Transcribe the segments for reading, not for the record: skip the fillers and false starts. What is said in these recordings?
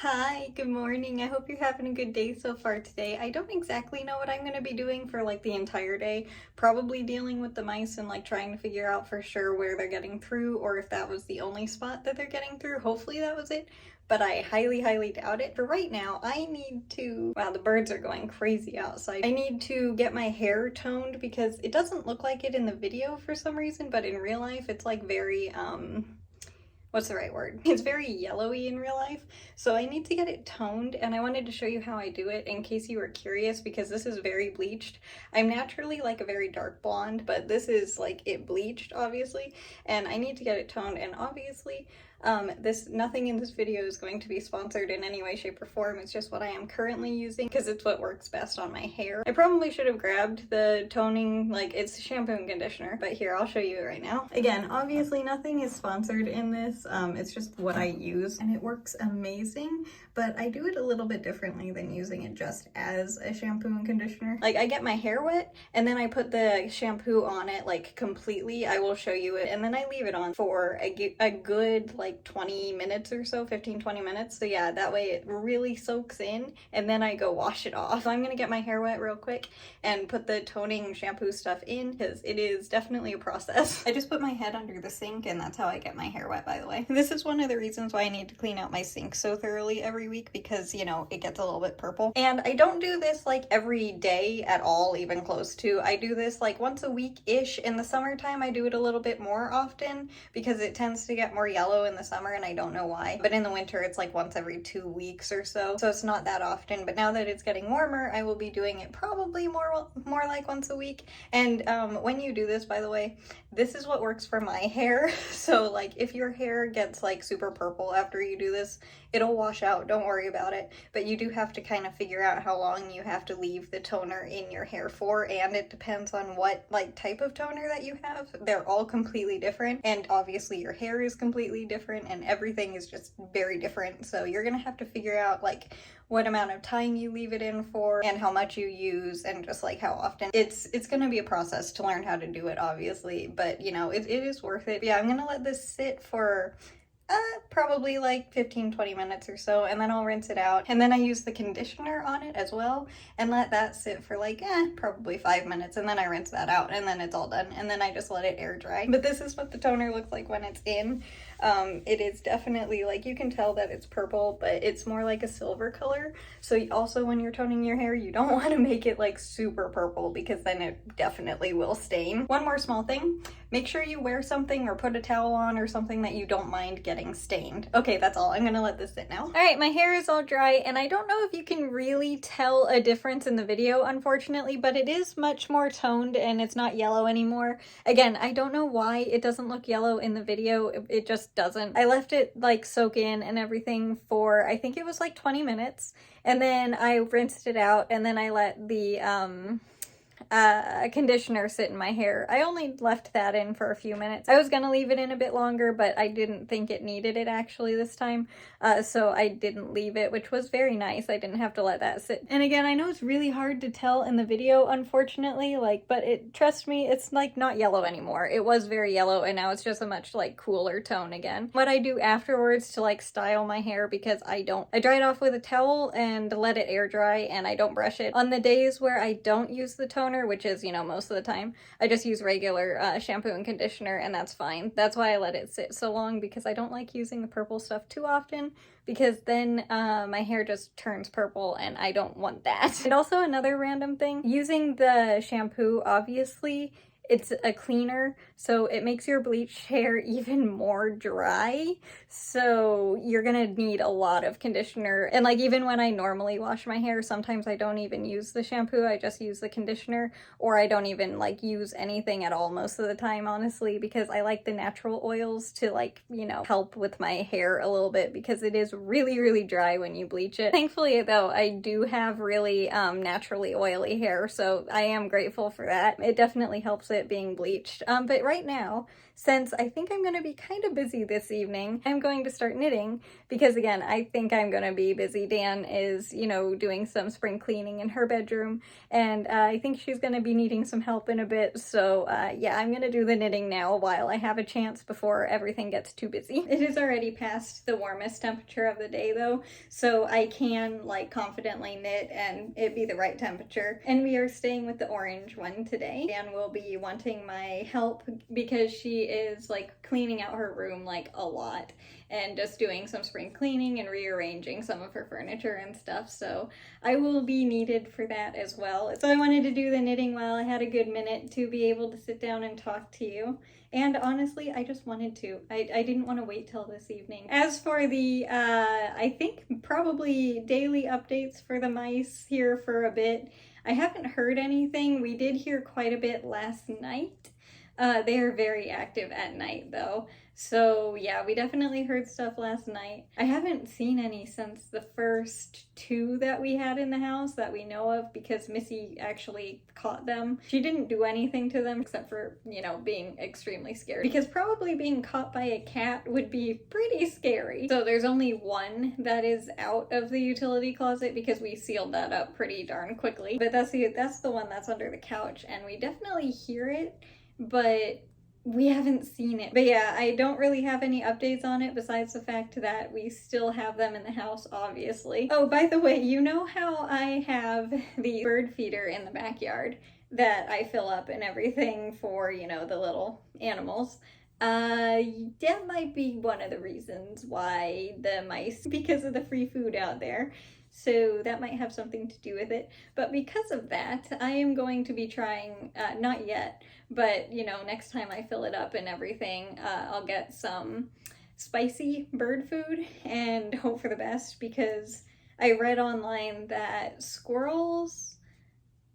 Hi, good morning. I hope you're having a good day so far today. I don't exactly know what I'm going to be doing for like the entire day. Probably dealing with the mice and like trying to figure out for sure where they're getting through or if that was the only spot that they're getting through. Hopefully that was it, but I highly, highly doubt it. For right now, I need to, wow, the birds are going crazy outside. I need to get my hair toned because it doesn't look like it in the video for some reason, but in real life it's like very, what's the right word? It's very yellowy in real life, so I need to get it toned, and I wanted to show you how I do it in case you were curious because this is very bleached. I'm naturally like a very dark blonde, but this is like it bleached, obviously, and I need to get it toned, and obviously nothing in this video is going to be sponsored in any way, shape, or form. It's just what I am currently using because it's what works best on my hair. I probably should have grabbed the toning, like it's shampoo and conditioner, but here, I'll show you it right now. Again, obviously nothing is sponsored in this. It's just what I use and it works amazing, but I do it a little bit differently than using it just as a shampoo and conditioner. Like I get my hair wet and then I put the shampoo on it like completely. I will show you it, and then I leave it on for a good like 20 minutes or so, 15-20 minutes. So yeah, that way it really soaks in, and then I go wash it off. So I'm gonna get my hair wet real quick and put the toning shampoo stuff in because it is definitely a process. I just put my head under the sink and that's how I get my hair wet, by the way. This is one of the reasons why I need to clean out my sink so thoroughly every week because, you know, it gets a little bit purple. And I don't do this like every day at all, even close to. I do this like once a week-ish. In the summertime, I do it a little bit more often because it tends to get more yellow in the summer and I don't know why. But in the winter, it's like once every 2 weeks or so. So it's not that often. But now that it's getting warmer, I will be doing it probably more like once a week. And when you do this, by the way, this is what works for my hair. So like if your hair gets like super purple after you do this, it'll wash out, don't worry about it. But you do have to kind of figure out how long you have to leave the toner in your hair for, and it depends on what like type of toner that you have. They're all completely different, and obviously your hair is completely different and everything is just very different. So you're gonna have to figure out like what amount of time you leave it in for and how much you use and just like how often. It's gonna be a process to learn how to do it, obviously, but you know, it is worth it. But yeah, I'm gonna let this sit for probably like 15-20 minutes or so, and then I'll rinse it out, and then I use the conditioner on it as well and let that sit for like probably 5 minutes, and then I rinse that out, and then it's all done, and then I just let it air dry. But this is what the toner looks like when it's in. It is definitely like, you can tell that it's purple, but it's more like a silver color. So also when you're toning your hair, you don't want to make it like super purple because then it definitely will stain. One more small thing, make sure you wear something or put a towel on or something that you don't mind getting stained. Okay, that's all. I'm gonna let this sit now. All right, my hair is all dry, and I don't know if you can really tell a difference in the video, unfortunately, but it is much more toned and it's not yellow anymore. Again, I don't know why it doesn't look yellow in the video. It just doesn't. I left it like soak in and everything for, I think it was like 20 minutes, and then I rinsed it out, and then I let the conditioner sit in my hair. I only left that in for a few minutes. I was gonna leave it in a bit longer, but I didn't think it needed it actually this time, so I didn't leave it, which was very nice. I didn't have to let that sit. And again, I know it's really hard to tell in the video, unfortunately, like, but trust me, it's like not yellow anymore. It was very yellow, and now it's just a much like cooler tone again. What I do afterwards to like style my hair, because I dry it off with a towel and let it air dry, and I don't brush it. On the days where I don't use the toner, which is, you know, most of the time, I just use regular shampoo and conditioner, and that's fine. That's why I let it sit so long, because I don't like using the purple stuff too often, because then my hair just turns purple and I don't want that. And also another random thing, using the shampoo, obviously, it's a cleaner, so it makes your bleached hair even more dry. So you're gonna need a lot of conditioner. And like even when I normally wash my hair, sometimes I don't even use the shampoo, I just use the conditioner, or I don't even like use anything at all most of the time, honestly, because I like the natural oils to like, you know, help with my hair a little bit, because it is really, really dry when you bleach it. Thankfully though, I do have really naturally oily hair, so I am grateful for that. It definitely helps it being bleached. But right now, since I think I'm going to be kind of busy this evening, I'm going to start knitting because, again, I think I'm going to be busy. Dan is, you know, doing some spring cleaning in her bedroom, and I think she's going to be needing some help in a bit. So yeah, I'm going to do the knitting now while I have a chance before everything gets too busy. It is already past the warmest temperature of the day though, so I can like confidently knit and it be the right temperature. And we are staying with the orange one today. Dan will be wanting my help because she is like cleaning out her room like a lot and just doing some spring cleaning and rearranging some of her furniture and stuff. So I will be needed for that as well. So I wanted to do the knitting while I had a good minute to be able to sit down and talk to you. And honestly, I just wanted to. I didn't want to wait till this evening. As for the, I think probably daily updates for the mice here for a bit, I haven't heard anything. We did hear quite a bit last night. They are very active at night though. So yeah, we definitely heard stuff last night. I haven't seen any since the first two that we had in the house that we know of because Missy actually caught them. She didn't do anything to them except for, you know, being extremely scared because probably being caught by a cat would be pretty scary. So there's only one that is out of the utility closet because we sealed that up pretty darn quickly. But that's the one that's under the couch and we definitely hear it, but we haven't seen it. But yeah, I don't really have any updates on it besides the fact that we still have them in the house, obviously. Oh, by the way, you know how I have the bird feeder in the backyard that I fill up and everything for, you know, the little animals? That might be one of the reasons why the mice, because of the free food out there. So that might have something to do with it. But because of that, I am going to be trying, not yet, but you know, next time I fill it up and everything, I'll get some spicy bird food and hope for the best because I read online that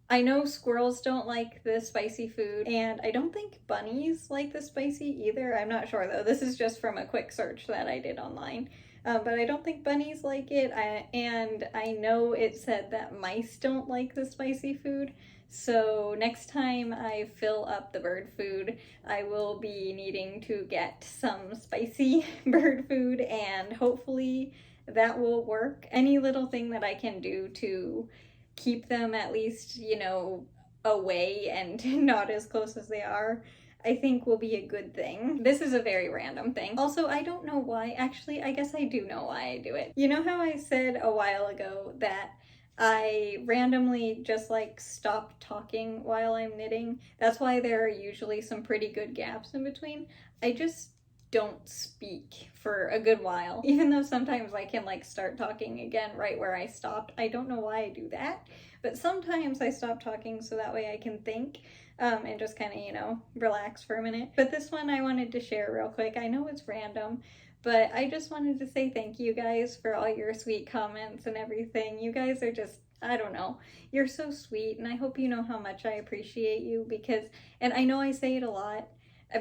I know squirrels don't like the spicy food, and I don't think bunnies like the spicy either. I'm not sure though. This is just from a quick search that I did online. But I don't think bunnies like it, and I know it said that mice don't like the spicy food. So next time I fill up the bird food, I will be needing to get some spicy bird food, and hopefully that will work. Any little thing that I can do to keep them at least, you know, away and not as close as they are, I think will be a good thing. This is a very random thing. Also, I don't know why. Actually, I guess I do know why I do it. You know how I said a while ago that I randomly just like stop talking while I'm knitting? That's why there are usually some pretty good gaps in between. I just don't speak for a good while, even though sometimes I can like start talking again right where I stopped. I don't know why I do that, but sometimes I stop talking so that way I can think and just kind of, you know, relax for a minute. But this one I wanted to share real quick. I know it's random, but I just wanted to say thank you guys for all your sweet comments and everything. You guys are just, I don't know, you're so sweet, and I hope you know how much I appreciate you because, and I know I say it a lot,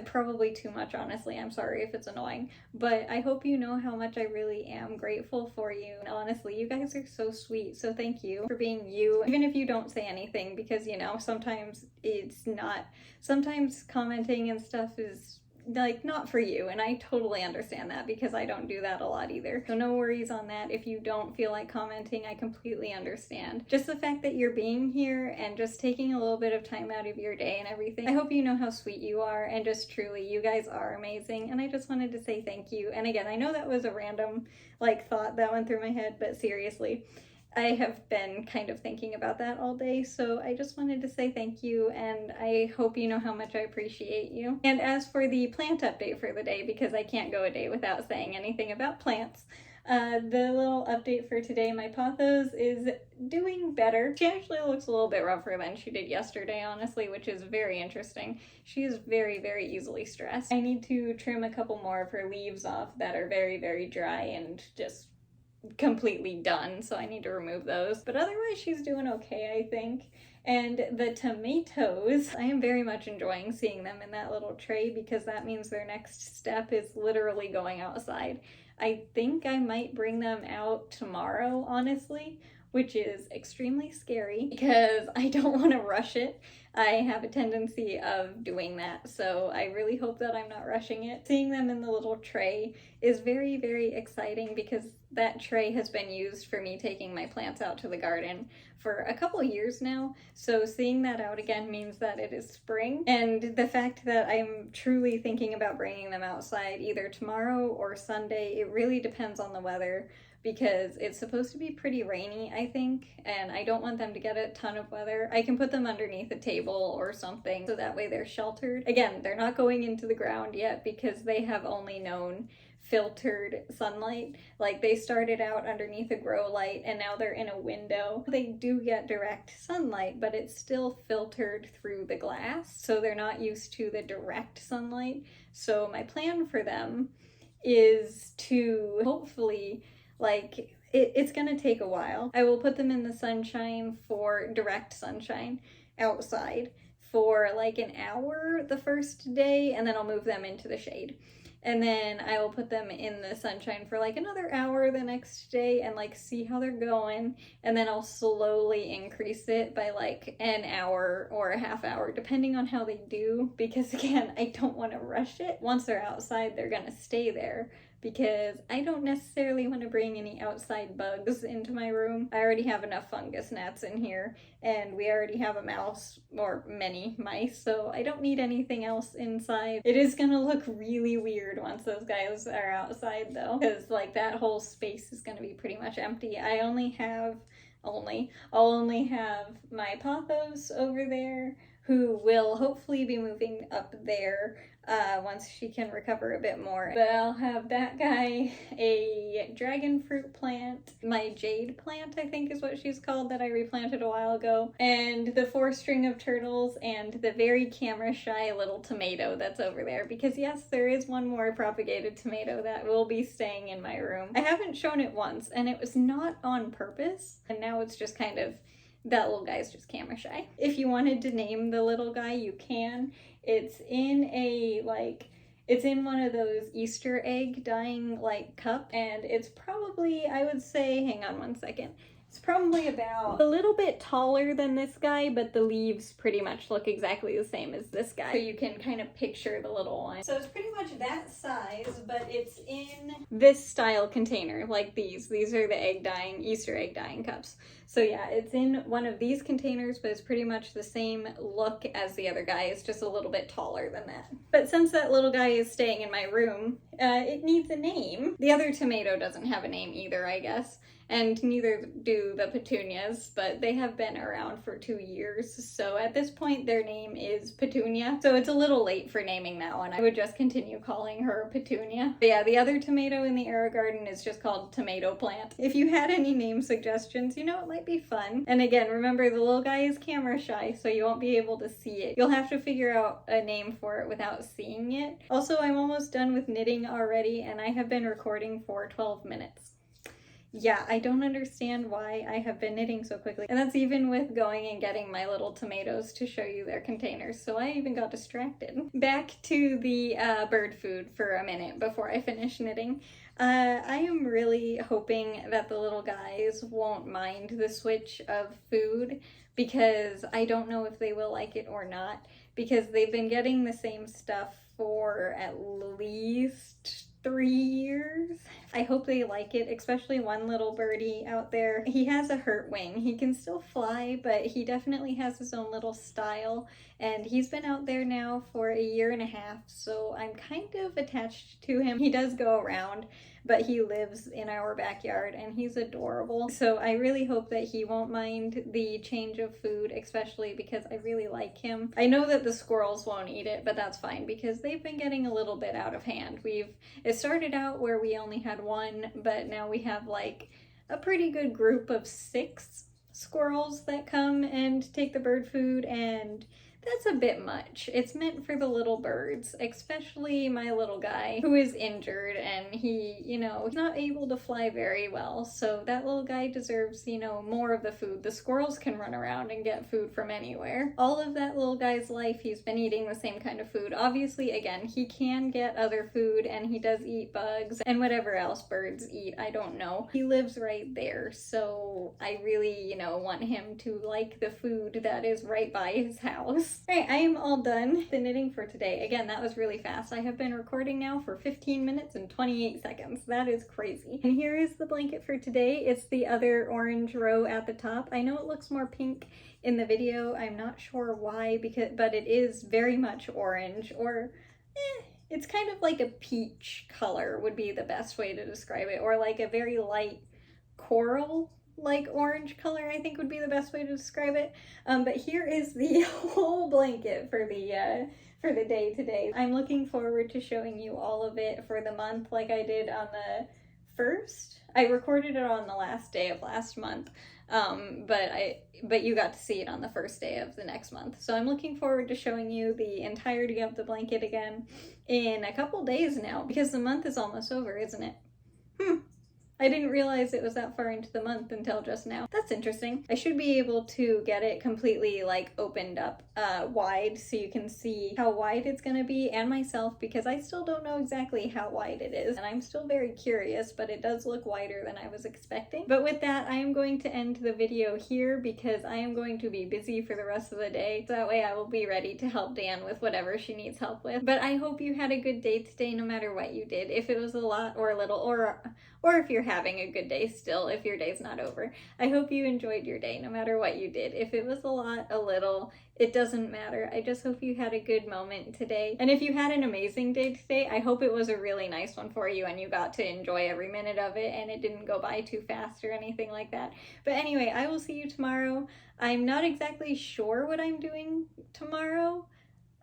probably too much, honestly. I'm sorry if it's annoying, but I hope you know how much I really am grateful for you. And honestly, you guys are so sweet, so thank you for being you, even if you don't say anything, because, you know, sometimes sometimes commenting and stuff is like not for you, and I totally understand that because I don't do that a lot either. So no worries on that. If you don't feel like commenting, I completely understand. Just the fact that you're being here and just taking a little bit of time out of your day and everything, I hope you know how sweet you are, and just truly, you guys are amazing, and I just wanted to say thank you. And again, I know that was a random like thought that went through my head, but seriously, I have been kind of thinking about that all day, so I just wanted to say thank you, and I hope you know how much I appreciate you. And as for the plant update for the day, because I can't go a day without saying anything about plants, the little update for today, my pothos is doing better. She actually looks a little bit rougher than she did yesterday, honestly, which is very interesting. She is very, very easily stressed. I need to trim a couple more of her leaves off that are very, very dry and just completely done, so I need to remove those. But otherwise, she's doing okay, I think. And the tomatoes, I am very much enjoying seeing them in that little tray because that means their next step is literally going outside. I think I might bring them out tomorrow, honestly, which is extremely scary because I don't want to rush it. I have a tendency of doing that, so I really hope that I'm not rushing it. Seeing them in the little tray is very, very exciting because that tray has been used for me taking my plants out to the garden for a couple years now, so seeing that out again means that it is spring, and the fact that I'm truly thinking about bringing them outside either tomorrow or Sunday, it really depends on the weather, because it's supposed to be pretty rainy, I think, and I don't want them to get a ton of weather. I can put them underneath a table or something so that way they're sheltered. Again, they're not going into the ground yet because they have only known filtered sunlight. Like, they started out underneath a grow light and now they're in a window. They do get direct sunlight, but it's still filtered through the glass, so they're not used to the direct sunlight. So my plan for them is to hopefully, like, it's gonna take a while. I will put them in the sunshine, for direct sunshine outside, for like an hour the first day, and then I'll move them into the shade. And then I will put them in the sunshine for like another hour the next day and like see how they're going. And then I'll slowly increase it by like an hour or a half hour, depending on how they do. Because again, I don't want to rush it. Once they're outside, they're gonna stay there, because I don't necessarily want to bring any outside bugs into my room. I already have enough fungus gnats in here, and we already have a mouse, or many mice, so I don't need anything else inside. It is gonna look really weird once those guys are outside though, because like that whole space is gonna be pretty much empty. I'll only have my pothos over there, who will hopefully be moving up there once she can recover a bit more. But I'll have that guy, a dragon fruit plant, my jade plant I think is what she's called, that I replanted a while ago, and the 4 string of turtles, and the very camera shy little tomato that's over there, because yes, there is one more propagated tomato that will be staying in my room. I haven't shown it once, and it was not on purpose, and now it's just kind of, that little guy's just camera shy. If you wanted to name the little guy, you can. It's in it's in one of those Easter egg dyeing like cup, and it's probably, I would say, hang on one second, it's probably about a little bit taller than this guy, but the leaves pretty much look exactly the same as this guy. So you can kind of picture the little one. So it's pretty much that size, but it's in this style container, like these. These are the Easter egg dyeing cups. So yeah, it's in one of these containers, but it's pretty much the same look as the other guy. It's just a little bit taller than that. But since that little guy is staying in my room, it needs a name. The other tomato doesn't have a name either, I guess. And neither do the petunias, but they have been around for 2 years, so at this point their name is Petunia. So it's a little late for naming that one. I would just continue calling her Petunia. But yeah, the other tomato in the AeroGarden is just called Tomato Plant. If you had any name suggestions, you know, it might be fun. And again, remember, the little guy is camera shy, so you won't be able to see it. You'll have to figure out a name for it without seeing it. Also, I'm almost done with knitting already, and I have been recording for 12 minutes. Yeah, I don't understand why I have been knitting so quickly. And that's even with going and getting my little tomatoes to show you their containers, so I even got distracted. Back to the bird food for a minute before I finish knitting. I am really hoping that the little guys won't mind the switch of food, because I don't know if they will like it or not, because they've been getting the same stuff for at least 3 years. I hope they like it, especially one little birdie out there. He has a hurt wing. He can still fly, but he definitely has his own little style, and he's been out there now for 1.5 years, so I'm kind of attached to him. He does go around, but he lives in our backyard and he's adorable. So I really hope that he won't mind the change of food, especially because I really like him. I know that the squirrels won't eat it, but that's fine because they've been getting a little bit out of hand. It started out where we only had 1, but now we have like a pretty good group of 6 squirrels that come and take the bird food, and that's a bit much. It's meant for the little birds, especially my little guy who is injured and he, you know, he's not able to fly very well. So that little guy deserves, you know, more of the food. The squirrels can run around and get food from anywhere. All of that little guy's life, he's been eating the same kind of food. Obviously, again, he can get other food and he does eat bugs and whatever else birds eat. I don't know. He lives right there. So I really, you know, want him to like the food that is right by his house. Alright, I am all done the knitting for today. Again, that was really fast. I have been recording now for 15 minutes and 28 seconds. That is crazy. And here is the blanket for today. It's the other orange row at the top. I know it looks more pink in the video. I'm not sure why, but it is very much orange, or it's kind of like a peach color would be the best way to describe it, or like a very light coral like orange color, I think would be the best way to describe it. But here is the whole blanket for the day today. I'm looking forward to showing you all of it for the month like I did on the first. I recorded it on the last day of last month, but you got to see it on the first day of the next month. So I'm looking forward to showing you the entirety of the blanket again in a couple days now, because the month is almost over, isn't it? I didn't realize it was that far into the month until just now. That's interesting. I should be able to get it completely like opened up wide so you can see how wide it's gonna be, and myself, because I still don't know exactly how wide it is and I'm still very curious, but it does look wider than I was expecting. But with that, I am going to end the video here because I am going to be busy for the rest of the day. So that way I will be ready to help Dan with whatever she needs help with. But I hope you had a good day today no matter what you did. If it was a lot or a little, or if you're having a good day still, if your day's not over. I hope you enjoyed your day no matter what you did. If it was a lot, a little, it doesn't matter. I just hope you had a good moment today. And if you had an amazing day today, I hope it was a really nice one for you and you got to enjoy every minute of it and it didn't go by too fast or anything like that. But anyway, I will see you tomorrow. I'm not exactly sure what I'm doing tomorrow.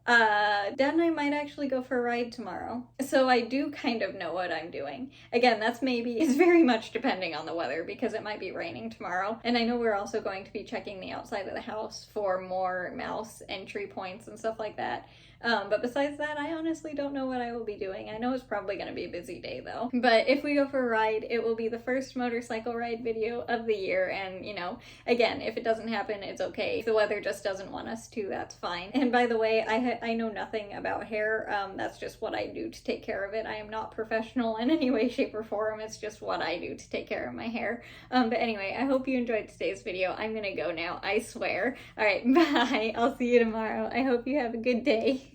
Dad and I might actually go for a ride tomorrow. So I do kind of know what I'm doing. Again, it's very much depending on the weather because it might be raining tomorrow. And I know we're also going to be checking the outside of the house for more mouse entry points and stuff like that. But besides that, I honestly don't know what I will be doing. I know it's probably going to be a busy day though. But if we go for a ride, it will be the first motorcycle ride video of the year. And you know, again, if it doesn't happen, it's okay. If the weather just doesn't want us to, that's fine. And by the way, I know nothing about hair. That's just what I do to take care of it. I am not professional in any way, shape, or form. It's just what I do to take care of my hair. But anyway, I hope you enjoyed today's video. I'm gonna go now, I swear. All right, bye. I'll see you tomorrow. I hope you have a good day.